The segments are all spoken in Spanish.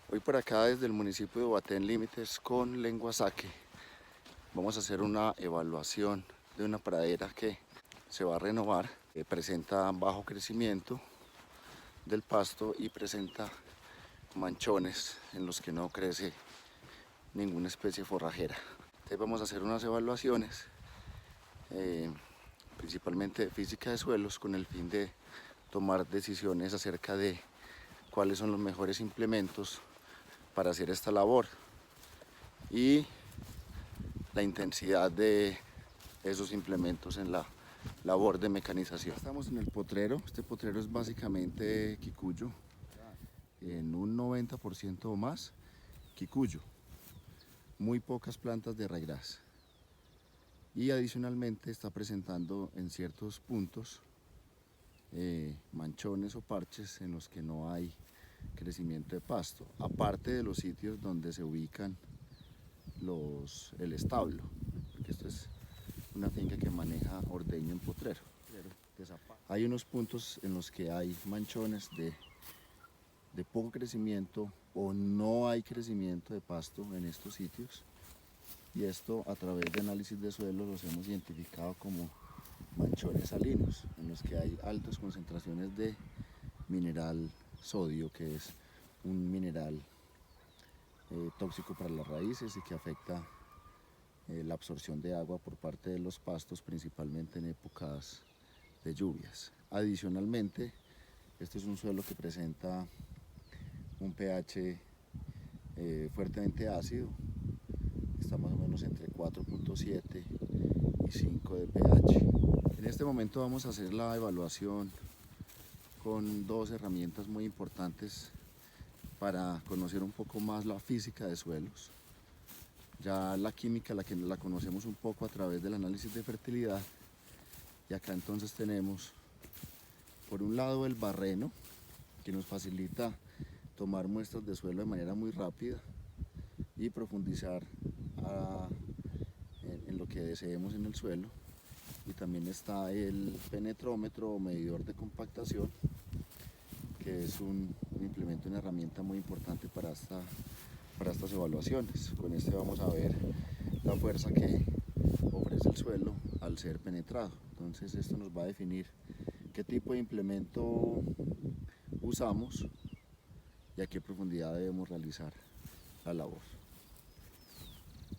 Hoy por acá desde el municipio de Ubaté, límites con Lenguasaque, vamos a hacer una evaluación de una pradera que se va a renovar. Presenta bajo crecimiento del pasto y presenta manchones en los que no crece ninguna especie forrajera. Entonces vamos a hacer unas evaluaciones, principalmente de física de suelos, con el fin de tomar decisiones acerca de cuáles son los mejores implementos para hacer esta labor y la intensidad de esos implementos en la labor de mecanización. Estamos en el potrero. Este potrero es básicamente quicuyo, en un 90% o más quicuyo, muy pocas plantas de raigrás, y adicionalmente está presentando en ciertos puntos manchones o parches en los que no hay crecimiento de pasto, aparte de los sitios donde se ubican el establo, porque esto es una finca que maneja ordeño en potrero. Hay unos puntos en los que hay manchones de poco crecimiento o no hay crecimiento de pasto en estos sitios, y esto a través de análisis de suelo los hemos identificado como manchones salinos, en los que hay altas concentraciones de mineral sodio, que es un mineral tóxico para las raíces y que afecta la absorción de agua por parte de los pastos, principalmente en épocas de lluvias. Adicionalmente, este es un suelo que presenta un pH fuertemente ácido, está más o menos entre 4.7 y 5 de pH. En este momento vamos a hacer la evaluación con dos herramientas muy importantes para conocer un poco más la física de suelos. Ya la química la conocemos un poco a través del análisis de fertilidad, y acá entonces tenemos por un lado el barreno, que nos facilita tomar muestras de suelo de manera muy rápida y profundizar en lo que deseemos en el suelo, y también está el penetrómetro o medidor de compactación, que es un implemento, una herramienta muy importante para estas evaluaciones. Con este vamos a ver la fuerza que ofrece el suelo al ser penetrado. Entonces esto nos va a definir qué tipo de implemento usamos y a qué profundidad debemos realizar la labor,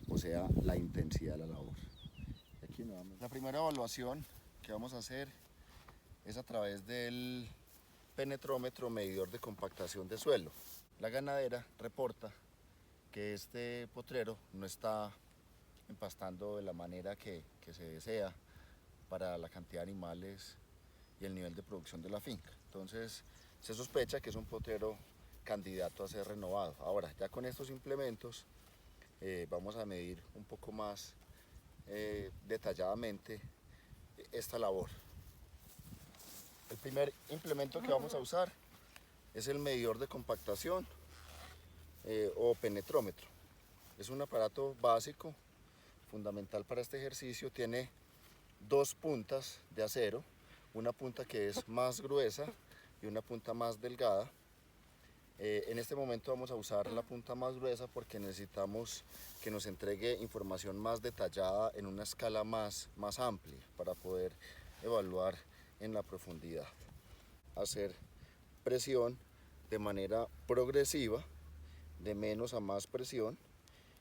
o sea, la intensidad de la labor. Aquí nuevamente. La primera evaluación que vamos a hacer es a través del penetrómetro medidor de compactación de suelo. La ganadera reporta que este potrero no está empastando de la manera que se desea para la cantidad de animales y el nivel de producción de la finca. Entonces se sospecha que es un potrero candidato a ser renovado. Ahora, ya con estos implementos vamos a medir un poco más detalladamente esta labor. El primer implemento que vamos a usar es el medidor de compactación o penetrómetro. Es un aparato básico, fundamental para este ejercicio. Tiene dos puntas de acero, una punta que es más gruesa y una punta más delgada. En este momento vamos a usar la punta más gruesa porque necesitamos que nos entregue información más detallada en una escala más amplia para poder evaluar en la profundidad. Hacer presión de manera progresiva, de menos a más presión,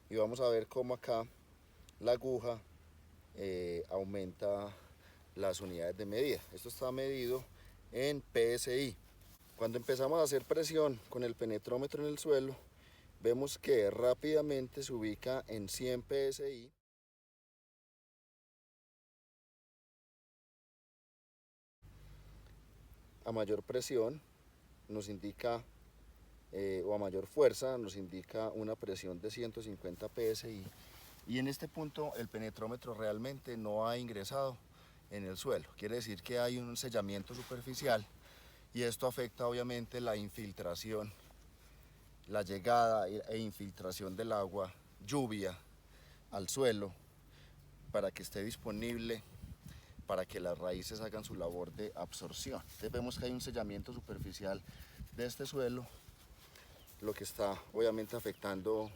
y vamos a ver cómo acá la aguja aumenta las unidades de medida. Esto está medido en PSI. Cuando empezamos a hacer presión con el penetrómetro en el suelo, vemos que rápidamente se ubica en 100 PSI. A mayor presión nos indica, o a mayor fuerza nos indica una presión de 150 PSI, y en este punto el penetrómetro realmente no ha ingresado en el suelo. Quiere decir que hay un sellamiento superficial, y esto afecta obviamente la infiltración, la llegada e infiltración del agua, lluvia al suelo, para que esté disponible para que las raíces hagan su labor de absorción. Entonces vemos que hay un sellamiento superficial de este suelo, lo que está obviamente afectando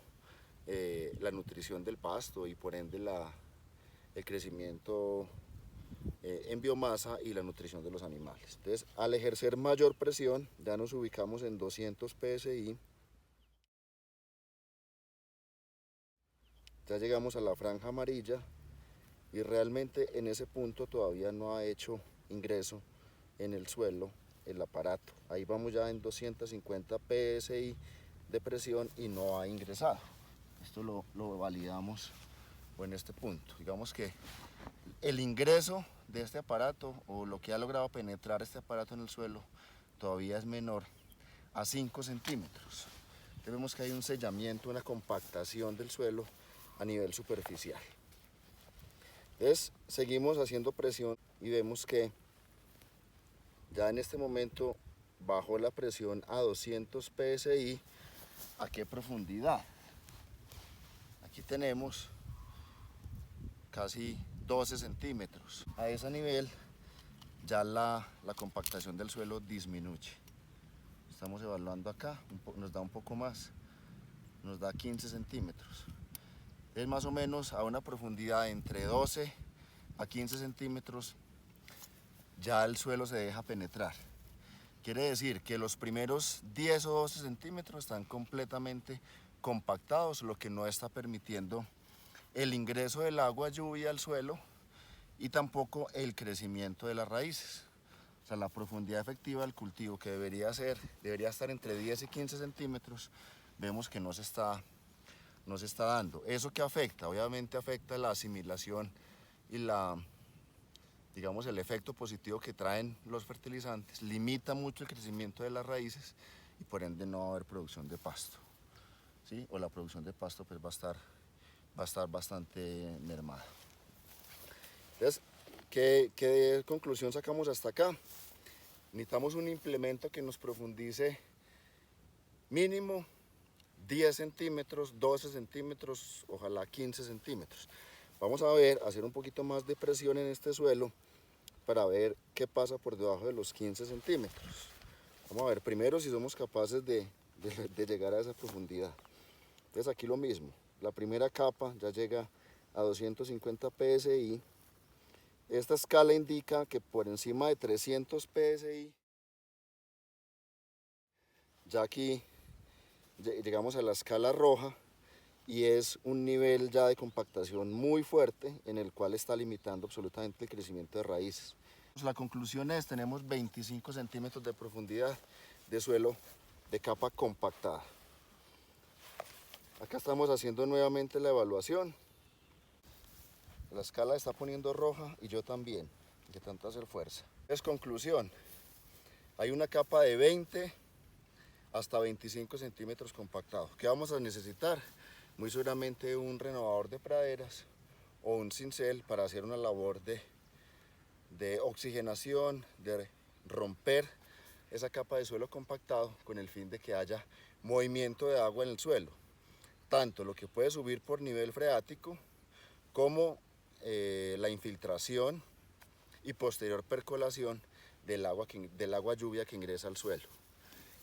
la nutrición del pasto y por ende el crecimiento en biomasa y la nutrición de los animales. Entonces, al ejercer mayor presión, ya nos ubicamos en 200 psi, ya llegamos a la franja amarilla y realmente en ese punto todavía no ha hecho ingreso en el suelo el aparato. Ahí vamos ya en 250 psi de presión y no ha ingresado. Esto lo validamos en este punto. Digamos que el ingreso de este aparato o lo que ha logrado penetrar este aparato en el suelo todavía es menor a 5 centímetros. Entonces vemos que hay un sellamiento, una compactación del suelo a nivel superficial. Entonces seguimos haciendo presión y vemos que ya en este momento bajó la presión a 200 psi. ¿A qué profundidad? Aquí tenemos casi 12 centímetros. A ese nivel ya la compactación del suelo disminuye. Estamos evaluando acá, nos da un poco más, nos da 15 centímetros. Es más o menos a una profundidad entre 12 a 15 centímetros ya el suelo se deja penetrar. Quiere decir que los primeros 10 o 12 centímetros están completamente compactados, lo que no está permitiendo el ingreso del agua lluvia al suelo y tampoco el crecimiento de las raíces. O sea, la profundidad efectiva del cultivo, que debería estar entre 10 y 15 centímetros, vemos que no se está dando. ¿Eso qué afecta? Obviamente afecta la asimilación y digamos, el efecto positivo que traen los fertilizantes, limita mucho el crecimiento de las raíces y por ende no va a haber producción de pasto, ¿sí? O la producción de pasto pues va a estar bastante mermada. Entonces, ¿qué conclusión sacamos hasta acá? Necesitamos un implemento que nos profundice mínimo 10 centímetros, 12 centímetros, ojalá 15 centímetros. Vamos a hacer un poquito más de presión en este suelo para ver qué pasa por debajo de los 15 centímetros. Vamos a ver primero si somos capaces de llegar a esa profundidad. Entonces aquí lo mismo, la primera capa ya llega a 250 psi. Esta escala indica que por encima de 300 psi, ya aquí llegamos a la escala roja y es un nivel ya de compactación muy fuerte en el cual está limitando absolutamente el crecimiento de raíces. La conclusión es, tenemos 25 centímetros de profundidad de suelo de capa compactada. Acá estamos haciendo nuevamente la evaluación. La escala está poniendo roja y yo también, de tanto hacer fuerza. Es conclusión, hay una capa de 20 hasta 25 centímetros compactado. ¿Qué vamos a necesitar? Muy seguramente un renovador de praderas o un cincel para hacer una labor de oxigenación, de romper esa capa de suelo compactado con el fin de que haya movimiento de agua en el suelo. Tanto lo que puede subir por nivel freático como la infiltración y posterior percolación del agua lluvia que ingresa al suelo.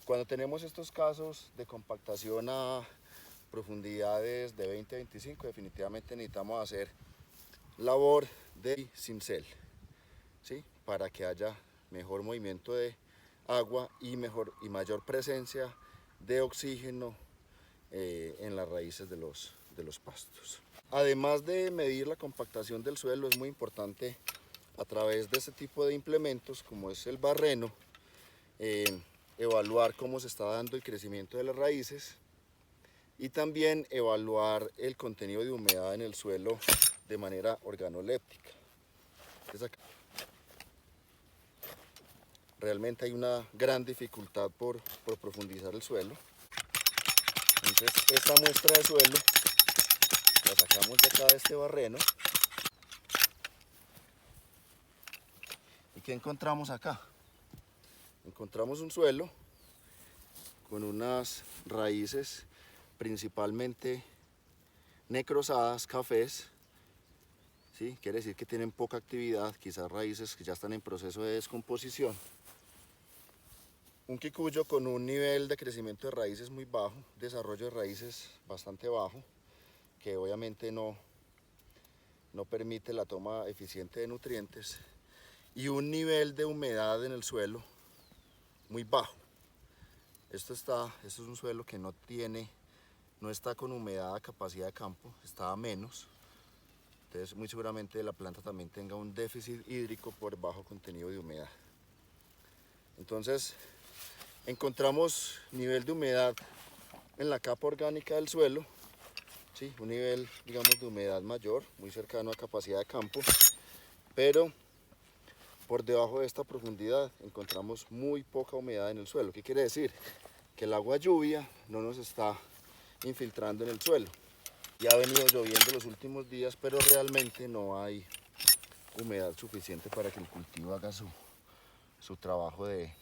Cuando tenemos estos casos de compactación a profundidades de 20 a 25, definitivamente necesitamos hacer labor de cincel, ¿sí? Para que haya mejor movimiento de agua y mayor presencia de oxígeno en las raíces de los pastos. Además de medir la compactación del suelo, es muy importante a través de este tipo de implementos como es el barreno, evaluar cómo se está dando el crecimiento de las raíces y también evaluar el contenido de humedad en el suelo de manera organoléptica. Realmente hay una gran dificultad por profundizar el suelo. Entonces esta muestra de suelo la sacamos de acá de este barreno. ¿Y qué encontramos acá? Encontramos un suelo con unas raíces principalmente necrosadas, cafés, ¿sí? Quiere decir que tienen poca actividad, quizás raíces que ya están en proceso de descomposición. Un quicuyo con un nivel de crecimiento de raíces muy bajo, desarrollo de raíces bastante bajo, que obviamente no permite la toma eficiente de nutrientes, y un nivel de humedad en el suelo muy bajo. Esto es un suelo que no está con humedad a capacidad de campo, está a menos. Entonces muy seguramente la planta también tenga un déficit hídrico por bajo contenido de humedad. Entonces encontramos nivel de humedad en la capa orgánica del suelo, ¿sí? Un nivel, digamos, de humedad mayor, muy cercano a capacidad de campo, pero por debajo de esta profundidad encontramos muy poca humedad en el suelo. ¿Qué quiere decir? Que el agua lluvia no nos está infiltrando en el suelo. Ya ha venido lloviendo los últimos días, pero realmente no hay humedad suficiente para que el cultivo haga su trabajo de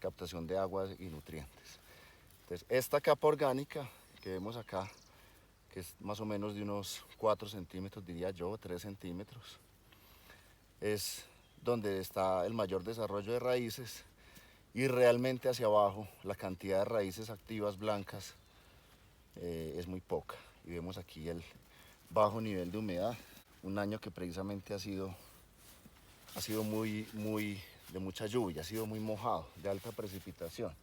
captación de aguas y nutrientes. Entonces, esta capa orgánica que vemos acá, que es más o menos de unos 4 centímetros, diría yo, 3 centímetros, es donde está el mayor desarrollo de raíces, y realmente hacia abajo la cantidad de raíces activas blancas es muy poca. Y vemos aquí el bajo nivel de humedad, un año que precisamente ha sido muy de mucha lluvia, ha sido muy mojado, de alta precipitación.